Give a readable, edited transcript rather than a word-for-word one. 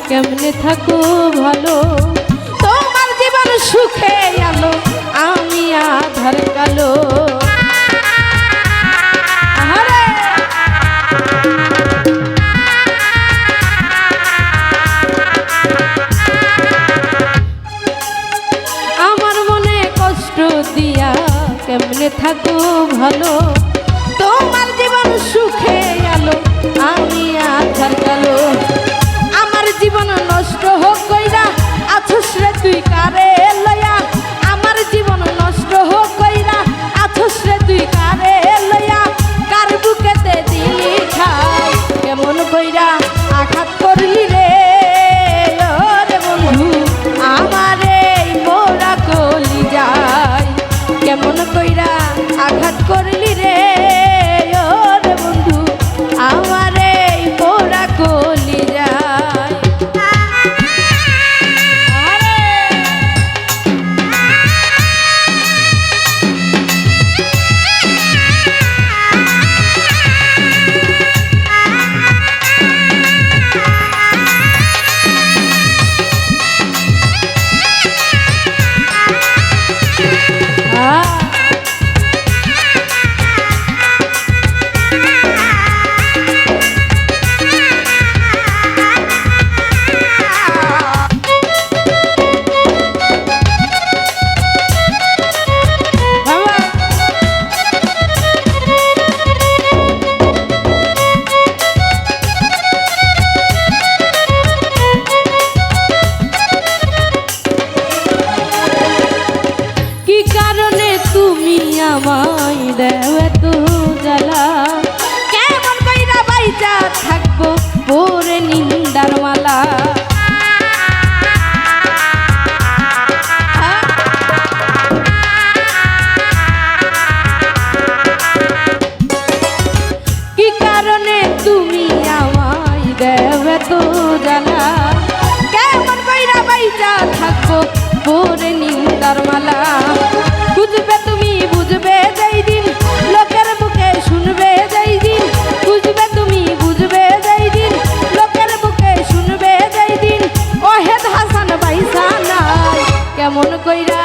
কেমনে থাকো ভালো, তোমার জীবন সুখে আলো, আমি আধার কালো। আমার মনে কষ্ট দিয়া কেমনে থাকো ভালো, তোমার জীবন সুখে আলো, আমি আধার কালো। আমার জীবন নষ্ট হোক কইরা আছস রে তুই কারে লইয়া, আমার জীবন নষ্ট হোক কইরা আছস রে তুই কারে লইয়া, কার বুকেতে দিলি খাই, কেমন কইরা আঘাত করলি রে ওরে বন্ধু, আমারে মোরা কলি যায়, কেমন কইরা আঘাত করলি রে ওরে বন্ধু, আমারে মোরা কলি যায়। আমায় দেও এত জ্বালা, কেমন কইরা বাইচা থাকবো পরে নিন্দার মালা। কি কারণে তুমি আমায় দেও এত জ্বালা, কেমন কইরা বাইচা থাকবো পরে নিন্দার মালা। বুঝবে তুমি বুঝবে যেই দিন, লোকের বুকে শুনবে যেই দিন, বুঝবে তুমি বুঝবে যেই দিন, লোকের বুকে শুনবে যেই দিন, ওহেদ হাসান বাইসা নাই, কেমন কইরা